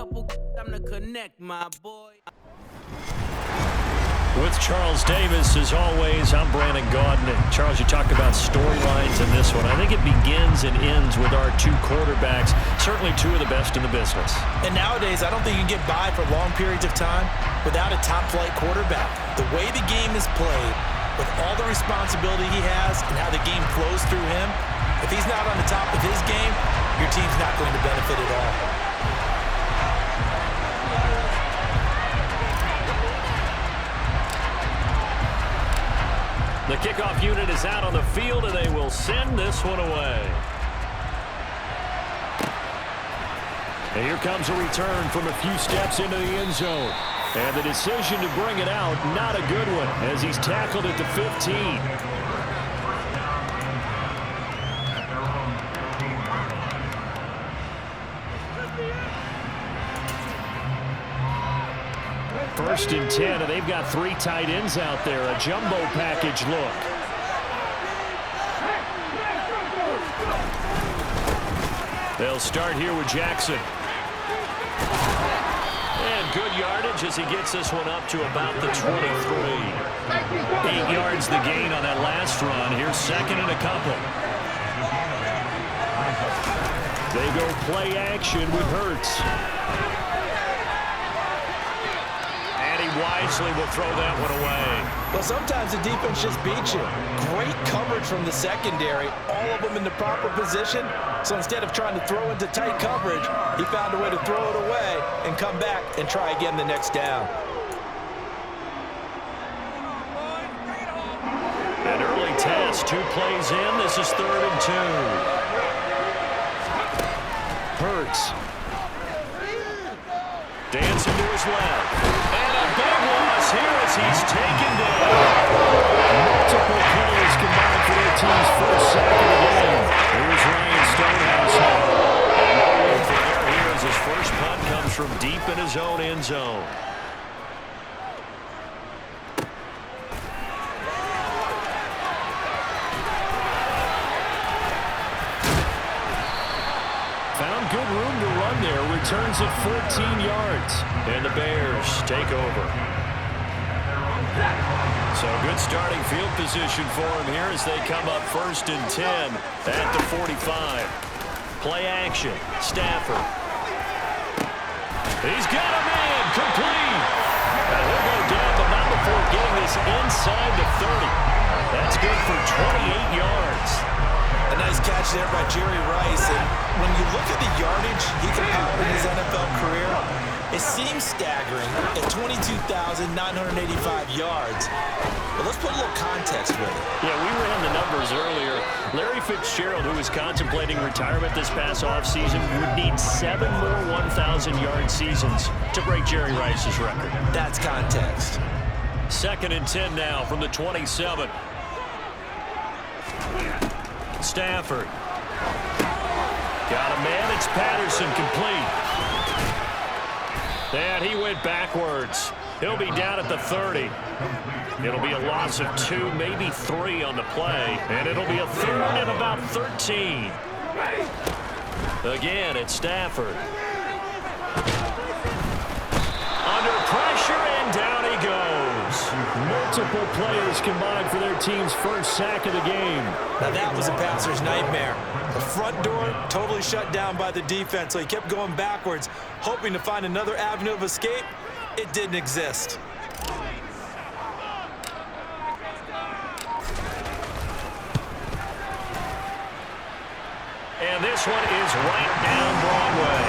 couple time to connect, my boy. With Charles Davis, as always, I'm Brandon Gaudin. Charles, you talked about storylines in this one. I think it begins and ends with our two quarterbacks, certainly two of the best in the business. And nowadays, I don't think you can get by for long periods of time without a top-flight quarterback. The way the game is played, with all the responsibility he has and how the game flows through him, if he's not on the top of his game, your team's not going to benefit at all. The kickoff unit is out on the field, and they will send this one away. And here comes a return from a few steps into the end zone. And the decision to bring it out, not a good one, as he's tackled at the 15. First and 10, and they've got three tight ends out there. A jumbo package look. They'll start here with Jackson. And good yardage as he gets this one up to about the 23. 8 yards the gain on that last run. Here's second and a couple. They go play action with Hurts. Wisely will throw that one away. Well, sometimes the defense just beats you. Great coverage from the secondary, all of them in the proper position. So instead of trying to throw into tight coverage, he found a way to throw it away and come back and try again the next down. An early test, 2 plays in. This is 3rd and 2. Hurts. Dancing to his left. Big loss here as he's taken down. Multiple plays combined for their team's first sack of the game. Here's Ryan Stonehouse now. And no room for error here as his first punt comes from deep in his own end zone. Found good room to run there. Returns at 14 yards. And the Bears take over. So good starting field position for him here as they come up 1st and 10 at the 45. Play action. Stafford. He's got a man. Complete. And he'll go down, but not before getting this inside the 30. That's good for 28 yards. A nice catch there by Jerry Rice. And when you look at the yardage he compiled in his NFL career, it seems staggering at 22,985 yards. But let's put a little context with it. Yeah, we ran the numbers earlier. Larry Fitzgerald, who was contemplating retirement this past offseason, would need 7 more 1,000-yard seasons to break Jerry Rice's record. That's context. 2nd and 10 now from the 27. Stafford. Got a man. It's Patterson, complete. And he went backwards. He'll be down at the 30. It'll be a loss of 2, maybe 3 on the play. And it'll be a 3rd and about 13. Again, it's Stafford. Under pressure, and down he goes. Multiple players combined for their team's first sack of the game. Now that was a passer's nightmare. The front door totally shut down by the defense, so he kept going backwards, hoping to find another avenue of escape. It didn't exist. And this one is right down Broadway.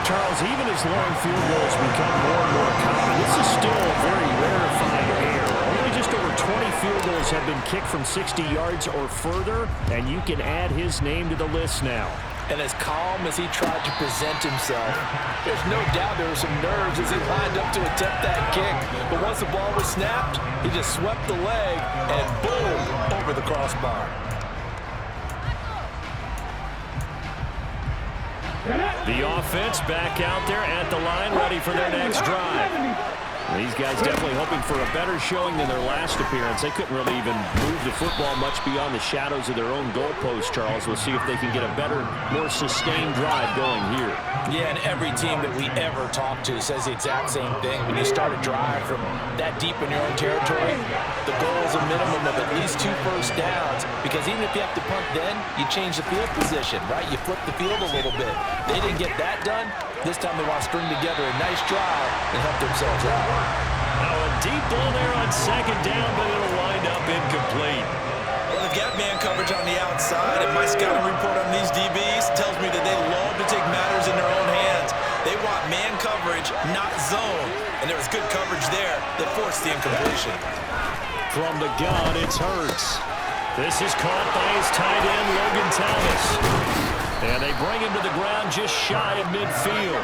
Charles, even as long field goals become more and more common, this is still a very rarefied air. Only just over 20 field goals have been kicked from 60 yards or further, and you can add his name to the list now. And as calm as he tried to present himself, there's no doubt there were some nerves as he lined up to attempt that kick. But once the ball was snapped, he just swept the leg and boom, over the crossbar. The offense back out there at the line, ready for their next drive. These guys definitely hoping for a better showing than their last appearance. They couldn't really even move the football much beyond the shadows of their own goalpost, Charles. We'll see if they can get a better, more sustained drive going here. Yeah, and every team that we ever talk to says the exact same thing. When you start a drive from that deep in your own territory, the goal is a minimum of at least 2 first downs, because even if you have to punt then, you change the field position, right? You flip the field a little bit. They didn't get that done. This time they want to string together a nice drive and help themselves out. Now a deep ball there on second down, but it'll wind up incomplete. Well, the gap man coverage on the outside, and my scouting report on these DBs tells me that they love to take matters in their own hands. They want man coverage, not zone. And there was good coverage there that forced the incompletion. From the gun, it's Hurts. This is caught by his tight end, Logan Thomas. And they bring him to the ground just shy of midfield.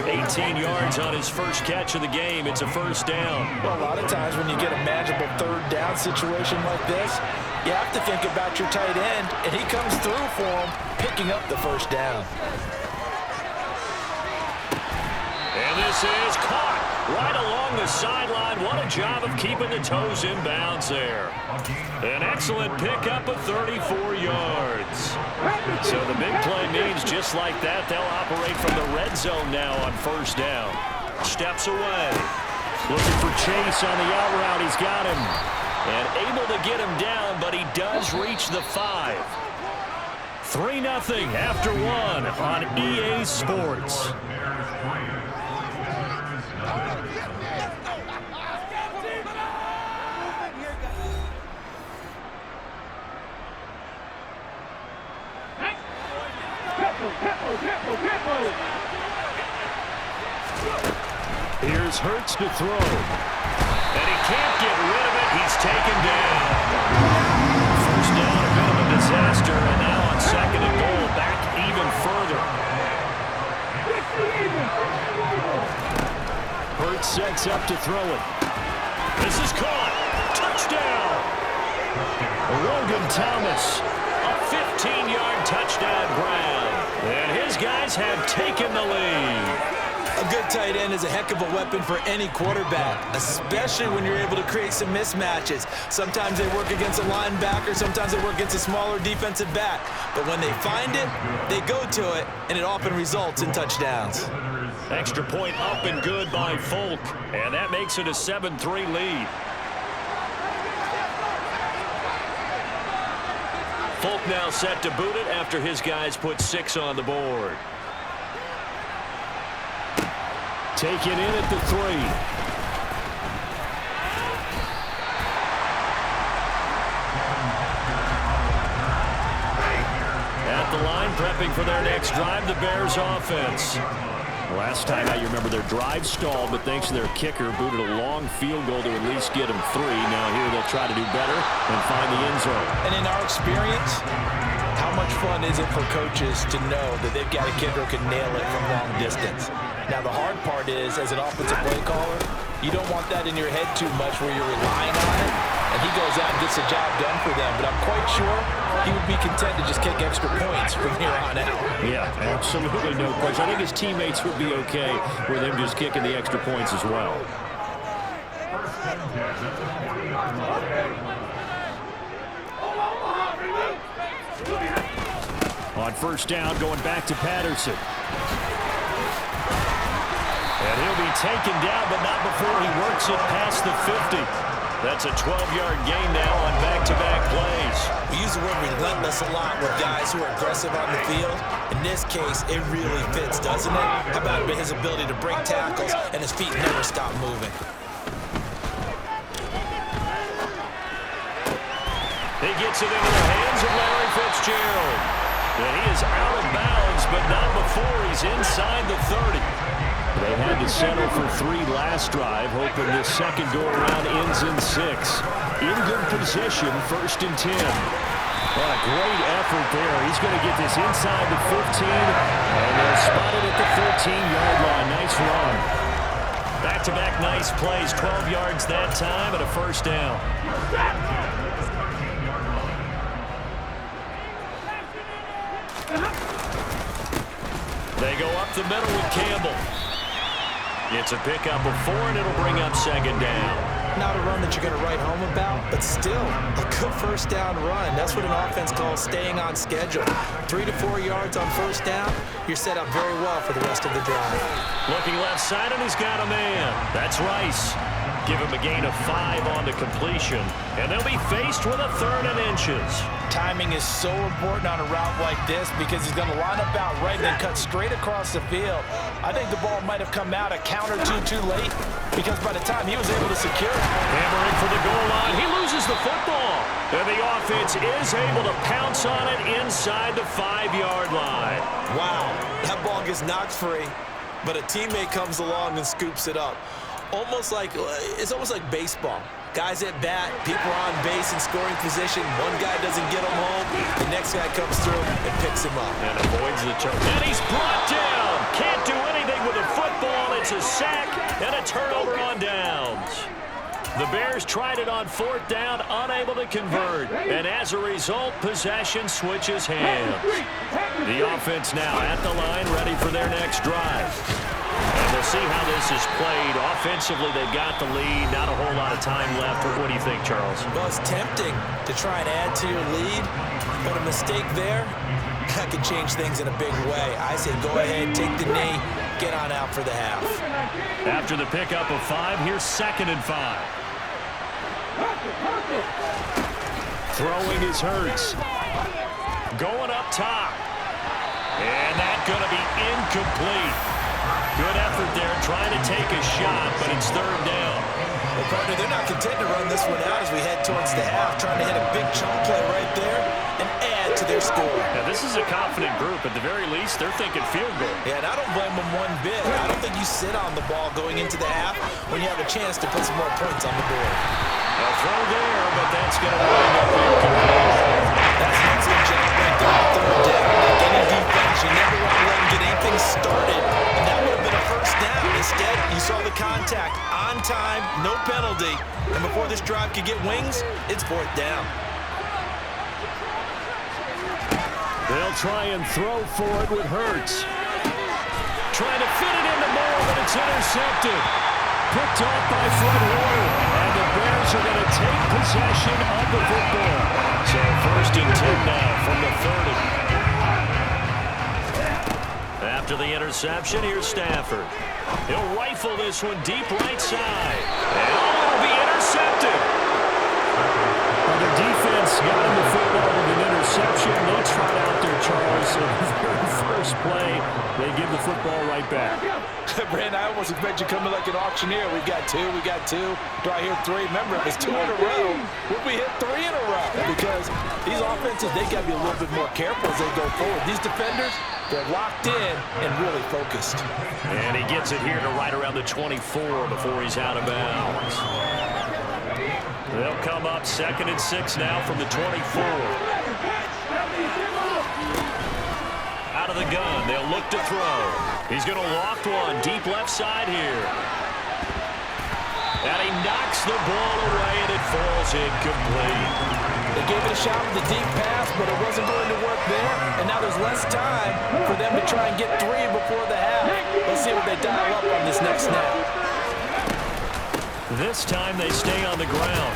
18 yards on his first catch of the game. It's a first down. Well, a lot of times when you get a manageable third down situation like this, you have to think about your tight end, and he comes through for him, picking up the first down. And this is caught right along the sideline. What a job of keeping the toes in bounds there. An excellent pickup of 34 yards. So the big play means just like that, they'll operate from the red zone now on first down. Steps away. Looking for Chase on the out route. He's got him. And able to get him down, but he does reach the 5. 3-0 after 1 on EA Sports. Here's Hurts to throw. And he can't get rid of it. He's taken down. First down, a bit of a disaster. And now on second and goal, back even further. Hurts sets up to throw it. This is caught. Touchdown. Logan Thomas. A 15-yard touchdown grab. And his guys have taken the lead. A good tight end is a heck of a weapon for any quarterback, especially when you're able to create some mismatches. Sometimes they work against a linebacker, sometimes they work against a smaller defensive back. But when they find it, they go to it, and it often results in touchdowns. Extra point up and good by Folk, and that makes it a 7-3 lead. Folk now set to boot it after his guys put 6 on the board. Taken in at the 3. At the line, prepping for their next drive, the Bears offense. Last time out, you remember their drive stalled, but thanks to their kicker, booted a long field goal to at least get them 3. Now here they'll try to do better and find the end zone. And in our experience, how much fun is it for coaches to know that they've got a kid who can nail it from long distance? Now, the hard part is, as an offensive play caller, you don't want that in your head too much where you're relying on it, and he goes out and gets the job done for them. But I'm quite sure he would be content to just kick extra points from here on out. Yeah, absolutely no question. I think his teammates would be okay with him just kicking the extra points as well. On first down, going back to Patterson. And he'll be taken down, but not before he works it past the 50. That's a 12-yard gain now on back-to-back plays. We use the word relentless a lot with guys who are aggressive on the field. In this case, it really fits, doesn't it? How about his ability to break tackles and his feet never stop moving? He gets it into the hands of Larry Fitzgerald. And he is out of bounds, but not before he's inside the 30. They had to settle for 3 last drive, hoping this second go-around ends in 6. In good position, 1st and 10. What a great effort there. He's going to get this inside the 15, and they'll spot it at the 13-yard line. Nice run. Back-to-back nice plays, 12 yards that time, and a first down. They go up the middle with Campbell. It's a pickup of 4, and it'll bring up second down. Not a run that you're going to write home about, but still a good first down run. That's what an offense calls staying on schedule. 3 to 4 yards on first down, you're set up very well for the rest of the drive. Looking left side, and he's got a man. That's Rice. Give him a gain of 5 on the completion, and they'll be faced with a 3rd and inches. Timing is so important on a route like this because he's going to line up out right and then cut straight across the field. I think the ball might have come out a count or two too late because by the time he was able to secure it. Hammering for the goal line. He loses the football. And the offense is able to pounce on it inside the 5-yard line. Wow, that ball gets knocked free, but a teammate comes along and scoops it up. It's almost like baseball. Guys at bat, people are on base in scoring position. One guy doesn't get him home. The next guy comes through and picks him up. And avoids the turnover. And he's brought down. Can't do anything with the football. It's a sack and a turnover on downs. The Bears tried it on 4th down, unable to convert. And as a result, possession switches hands. The offense now at the line, ready for their next drive. And we'll see how this is played. Offensively, they've got the lead. Not a whole lot of time left. What do you think, Charles? Well, it's tempting to try and add to your lead, but a mistake there, that could change things in a big way. I say go ahead, take the knee, get on out for the half. After the pickup of 5, here's 2nd and 5. Throwing is Hurts. Going up top. And that's going to be incomplete. Good effort there, trying to take a shot, but it's 3rd down. Well, partner, they're not content to run this one out as we head towards the half, trying to hit a big chunk play right there and add to their score. Now, this is a confident group. At the very least, they're thinking field goal. Yeah, and I don't blame them one bit. I don't think you sit on the ball going into the half when you have a chance to put some more points on the board. A throw there, but that's going to wind up incomplete. That's an excellent job right there on 3rd down. Like any defense, you never want to let them get anything started, and that would have been a first down. Instead, you saw the contact on time, no penalty, and before this drive could get wings, it's 4th down. They'll try and throw for it with Hurts. Trying to fit it into Moore, but it's intercepted. Picked off by Fred Warner, and the Bears are going to take possession of the football. So 1st and 10 now from the 30. After the interception, here's Stafford. He'll rifle this one deep right side. And it'll be intercepted. Well, the defense got him the football with an interception. They trot out there, Charles. So the very first play, they give the football right back. Brand, I almost expect you coming like an auctioneer. We got 2, we got 2. Do I hear 3? Remember, if it's 2 in a row, would we hit 3 in a row? Because these offenses, they got to be a little bit more careful as they go forward. These defenders, they're locked in and really focused. And he gets it here to right around the 24 before he's out of bounds. They'll come up 2nd and 6 now from the 24. Out of the gun, they'll look to throw. He's going to loft one deep left side here. And he knocks the ball away, and it falls incomplete. They gave it a shot with the deep pass, but it wasn't going to work there. And now there's less time for them to try and get 3 before the half. Let's see what they dial up on this next snap. This time they stay on the ground.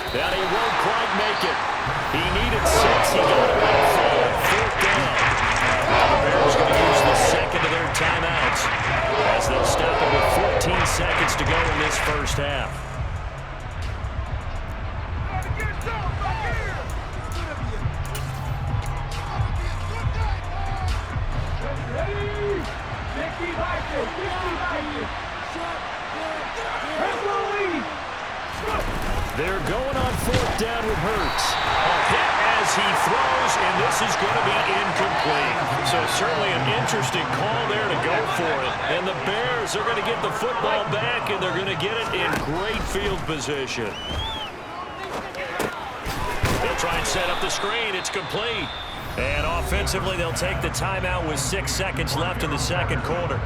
And he won't quite make it. He needed 6. He got it on 4th down. The Bears going to use the 2nd of their timeouts as they'll stop it with 14 seconds to go in this first half. They're going on 4th down with Hurts. A hit as he throws, and this is going to be incomplete. So certainly an interesting call there to go for it. And the Bears are going to get the football back, and they're going to get it in great field position. They'll try and set up the screen. It's complete. And offensively, they'll take the timeout with 6 seconds left in the 2nd quarter.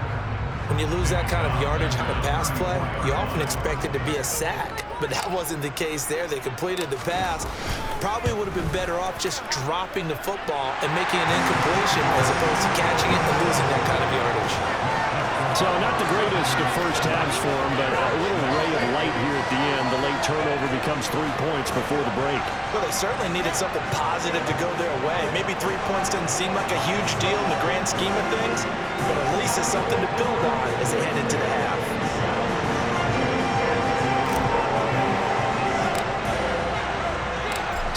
When you lose that kind of yardage on a pass play, you often expect it to be a sack. But that wasn't the case there. They completed the pass. Probably would have been better off just dropping the football and making an incompletion as opposed to catching it and losing that kind of yardage. So not the greatest of first halves for him, but a little ray of light here at the end. The late turnover becomes 3 points before the break. Well, they certainly needed something positive to go their way. Maybe 3 points doesn't seem like a huge deal in the grand scheme of things, but at least it's something to build on as they head into the half.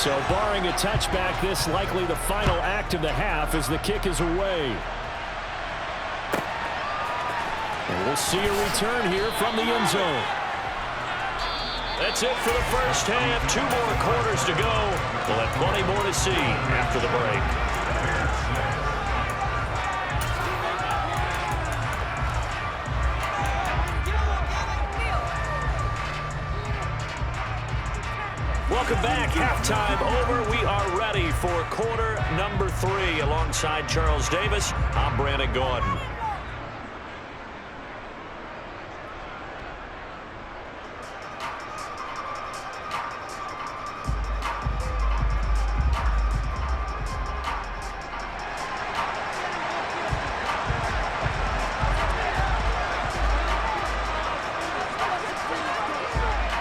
So barring a touchback, this likely the final act of the half as the kick is away. And we'll see a return here from the end zone. That's it for the first half. 2 more quarters to go. We'll have plenty more to see after the break. Welcome back. Halftime over. We are ready for quarter number 3. Alongside Charles Davis, I'm Brandon Gordon.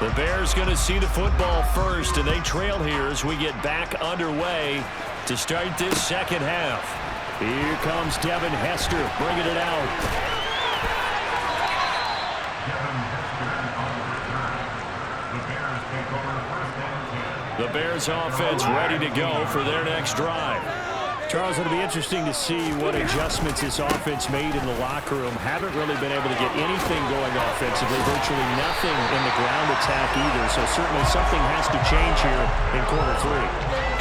The Bears going to see the football first, and they trail here as we get back underway to start this second half. Here comes Devin Hester bringing it out. The Bears offense ready to go for their next drive. Charles, it'll be interesting to see what adjustments this offense made in the locker room. Haven't really been able to get anything going offensively, virtually nothing in the ground attack either. So certainly something has to change here in quarter 3.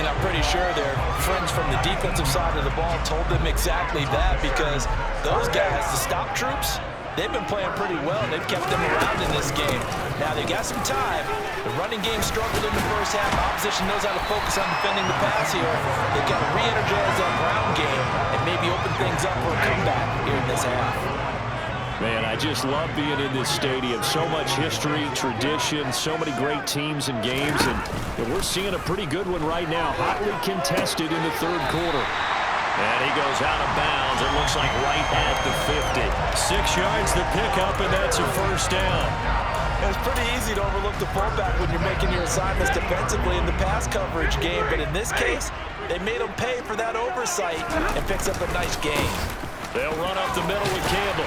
And I'm pretty sure their friends from the defensive side of the ball told them exactly that, because those guys, the stop troops, they've been playing pretty well. They've kept them around in this game. Now they've got some time. The running game struggled in the first half. Opposition knows how to focus on defending the pass here. They've got to re-energize that ground game and maybe open things up for a comeback here in this half. Man, I just love being in this stadium. So much history, tradition, so many great teams and games, and we're seeing a pretty good one right now. Hotly contested in the third quarter. And he goes out of bounds. It looks like right at the 50. 6 yards to pick up, and that's a first down. It's pretty easy to overlook the fullback when you're making your assignments defensively in the pass coverage game, but in this case, they made him pay for that oversight and picks up a nice gain. They'll run up the middle with Campbell.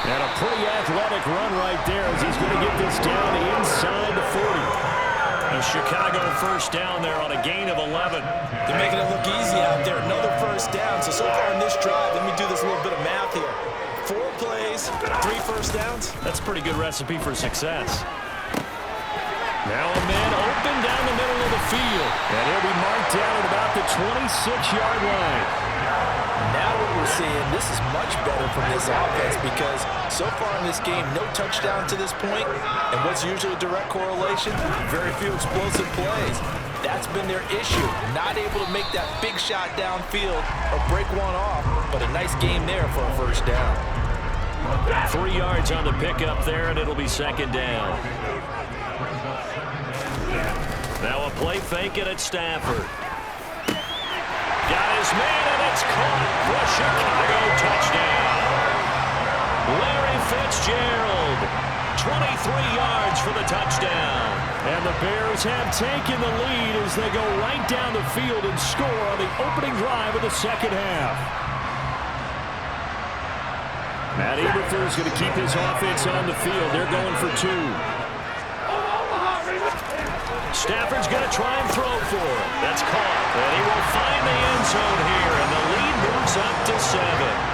And a pretty athletic run right there as he's going to get this down inside the 40. A Chicago first down there on a gain of 11. They're making it look easy out there. Another first down. So far in this drive, let me do this little bit of math here. 4 plays, 3 first downs. That's a pretty good recipe for success. Now a man open down the middle of the field. And he'll be marked down at about the 26-yard line. Now what we're seeing, this is much better from this offense, because so far in this game, no touchdown to this point, and what's usually a direct correlation, very few explosive plays. That's been their issue, not able to make that big shot downfield or break one off, but a nice game there for a first down. 3 yards on the pickup there, and it'll be second down. Now a play fake it at Stafford. Got his man, and it's caught for a Chicago touchdown. Larry Fitzgerald, 23 yards for the touchdown. And the Bears have taken the lead as they go right down the field and score on the opening drive of the second half. Matt Eberflus is going to keep his offense on the field. They're going for 2. Stafford's going to try and throw for it. That's caught. And he will find the end zone here, and the lead moves up to 7.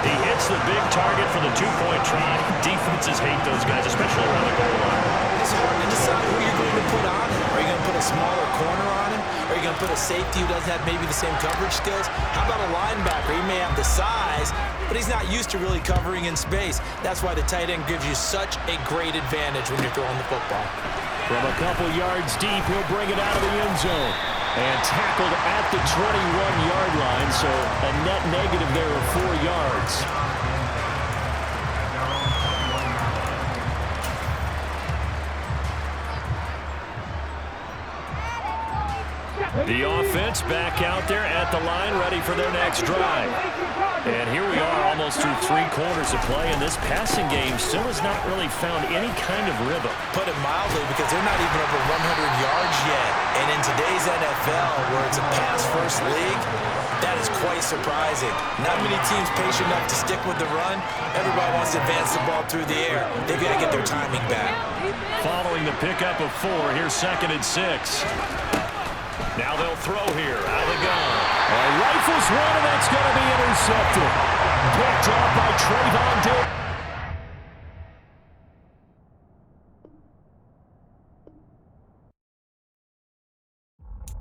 He hits the big target for the 2-point try. Defenses hate those guys, especially around the goal line. It's hard to decide who you're going to put on him. Are you going to put a smaller corner on him? Are you going to put a safety who doesn't have maybe the same coverage skills? How about a linebacker? He may have the size, but he's not used to really covering in space. That's why the tight end gives you such a great advantage when you're throwing the football. From a couple yards deep, he'll bring it out of the end zone. And tackled at the 21-yard line, so a net negative there of 4 yards. The offense back out there at the line, ready for their next drive. And here we are almost through 3 quarters of play, and this passing game still has not really found any kind of rhythm. Put it mildly, because they're not even over 100 yards yet. And in today's NFL, where it's a pass-first league, that is quite surprising. Not many teams patient enough to stick with the run. Everybody wants to advance the ball through the air. They've got to get their timing back. Following the pickup of 4, here's 2nd and 6. Now they'll throw here out of the gun. Rifles one, and that's going to be intercepted. Picked off by Trayvon Diggs.